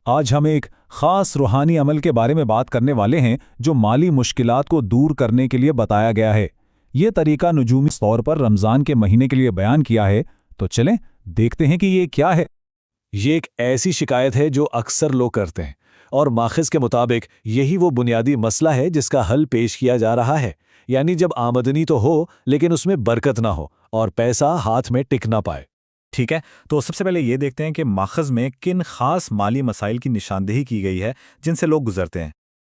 آج ہم ایک خاص روحانی عمل کے بارے میں بات کرنے والے ہیں جو مالی مشکلات کو دور کرنے کے لیے بتایا گیا ہے۔ یہ طریقہ نجومی طور پر رمضان کے مہینے کے لیے بیان کیا ہے، تو چلیں دیکھتے ہیں کہ یہ کیا ہے۔ یہ ایک ایسی شکایت ہے جو اکثر لوگ کرتے ہیں، اور ماخذ کے مطابق یہی وہ بنیادی مسئلہ ہے جس کا حل پیش کیا جا رہا ہے، یعنی جب آمدنی تو ہو لیکن اس میں برکت نہ ہو اور پیسہ ہاتھ میں ٹک نہ پائے۔ ٹھیک ہے، تو سب سے پہلے یہ دیکھتے ہیں کہ ماخذ میں کن خاص مالی مسائل کی نشاندہی کی گئی ہے جن سے لوگ گزرتے ہیں۔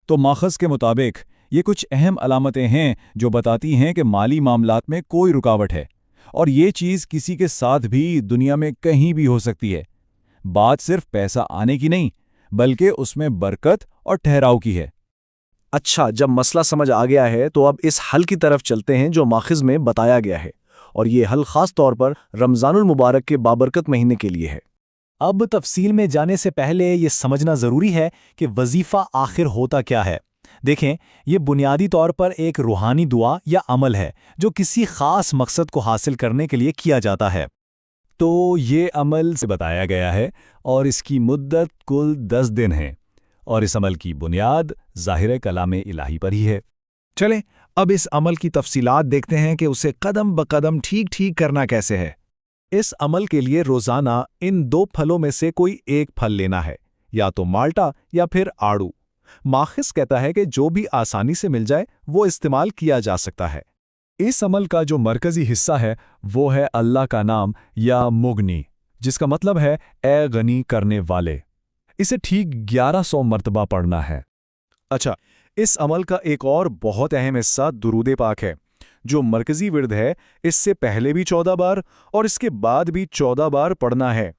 تو ماخذ کے مطابق یہ کچھ اہم علامتیں ہیں جو بتاتی ہیں کہ مالی معاملات میں کوئی رکاوٹ ہے، اور یہ چیز کسی کے ساتھ بھی دنیا میں کہیں بھی ہو سکتی ہے۔ بات صرف پیسہ آنے کی نہیں، بلکہ اس میں برکت اور ٹھہراؤ کی ہے۔ اچھا، جب مسئلہ سمجھ آ گیا ہے تو اب اس حل کی طرف چلتے ہیں جو ماخذ میں بتایا گیا ہے، اور یہ حل خاص طور پر رمضان المبارک کے بابرکت مہینے کے لیے ہے۔ اب تفصیل میں جانے سے پہلے یہ سمجھنا ضروری ہے کہ وظیفہ آخر ہوتا کیا ہے۔ دیکھیں، یہ بنیادی طور پر ایک روحانی دعا یا عمل ہے جو کسی خاص مقصد کو حاصل کرنے کے لیے کیا جاتا ہے۔ تو یہ عمل سے بتایا گیا ہے، اور اس کی مدت کل 10 دن ہے، اور اس عمل کی بنیاد ظاہر کلام الہی پر ہی ہے۔ چلیں اب اس عمل کی تفصیلات دیکھتے ہیں کہ اسے قدم بقدم ٹھیک کرنا کیسے ہے۔ اس عمل کے لیے روزانہ ان 2 پھلوں میں سے کوئی ایک پھل لینا ہے، یا تو مالٹا یا پھر آڑو۔ ماخذ کہتا ہے کہ جو بھی آسانی سے مل جائے وہ استعمال کیا جا سکتا ہے۔ اس عمل کا جو مرکزی حصہ ہے وہ ہے اللہ کا نام یا مغنی، جس کا مطلب ہے اے غنی کرنے والے۔ اسے ٹھیک 1100 مرتبہ پڑھنا ہے۔ اچھا، اس عمل کا ایک اور بہت اہم حصہ درود پاک ہے، جو مرکزی ورد ہے۔ اس سے پہلے بھی 14 بار اور اس کے بعد بھی 14 بار پڑھنا ہے۔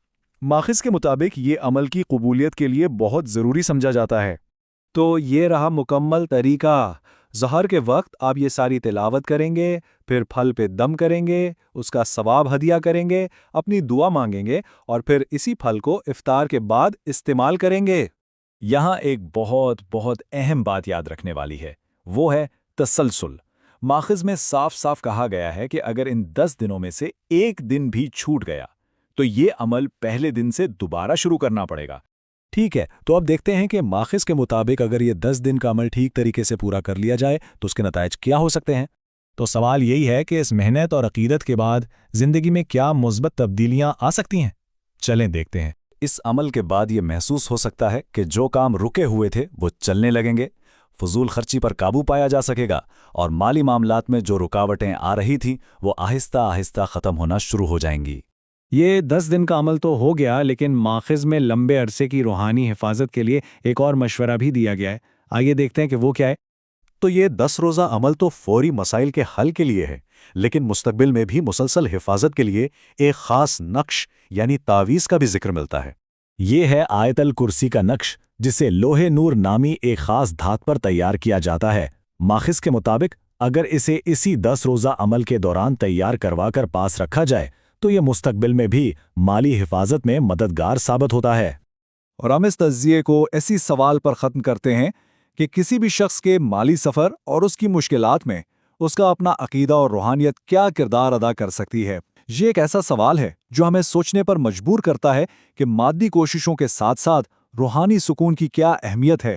ماخذ کے مطابق یہ عمل کی قبولیت کے لیے بہت ضروری سمجھا جاتا ہے۔ تو یہ رہا مکمل طریقہ۔ ظہر کے وقت آپ یہ ساری تلاوت کریں گے، پھر پھل پہ دم کریں گے، اس کا ثواب ہدیہ کریں گے، اپنی دعا مانگیں گے، اور پھر اسی پھل کو افطار کے بعد استعمال کریں گے۔ یہاں ایک بہت اہم بات یاد رکھنے والی ہے، وہ ہے تسلسل۔ ماخذ میں صاف صاف کہا گیا ہے کہ اگر ان 10 دنوں میں سے ایک دن بھی چھوٹ گیا تو یہ عمل پہلے دن سے دوبارہ شروع کرنا پڑے گا۔ ٹھیک ہے، تو اب دیکھتے ہیں کہ ماخذ کے مطابق اگر یہ 10 دن کا عمل ٹھیک طریقے سے پورا کر لیا جائے تو اس کے نتائج کیا ہو سکتے ہیں۔ تو سوال یہی ہے کہ اس محنت اور عقیدت کے بعد زندگی میں کیا مثبت تبدیلیاں آ سکتی ہیں؟ چلیں دیکھتے ہیں۔ اس عمل کے بعد یہ محسوس ہو سکتا ہے کہ جو کام رکے ہوئے تھے وہ چلنے لگیں گے، فضول خرچی پر قابو پایا جا سکے گا، اور مالی معاملات میں جو رکاوٹیں آ رہی تھیں وہ آہستہ آہستہ ختم ہونا شروع ہو جائیں گی۔ یہ 10 دن کا عمل تو ہو گیا، لیکن ماخذ میں لمبے عرصے کی روحانی حفاظت کے لیے ایک اور مشورہ بھی دیا گیا ہے۔ آئیے دیکھتے ہیں کہ وہ کیا ہے۔ تو یہ 10 روزہ عمل تو فوری مسائل کے حل کے لیے ہے، لیکن مستقبل میں بھی مسلسل حفاظت کے لیے ایک خاص نقش یعنی تعویذ کا بھی ذکر ملتا ہے۔ یہ ہے آیت الکرسی کا نقش، جسے لوہے نور نامی ایک خاص دھات پر تیار کیا جاتا ہے۔ ماخذ کے مطابق اگر اسے اسی 10 روزہ عمل کے دوران تیار کروا کر پاس رکھا جائے تو یہ مستقبل میں بھی مالی حفاظت میں مددگار ثابت ہوتا ہے۔ اور ہم اس تجزیے کو ایسی سوال پر ختم کرتے ہیں کہ کسی بھی شخص کے مالی سفر اور اس کی مشکلات میں اس کا اپنا عقیدہ اور روحانیت کیا کردار ادا کر سکتی ہے۔ یہ ایک ایسا سوال ہے جو ہمیں سوچنے پر مجبور کرتا ہے کہ مادی کوششوں کے ساتھ ساتھ روحانی سکون کی کیا اہمیت ہے۔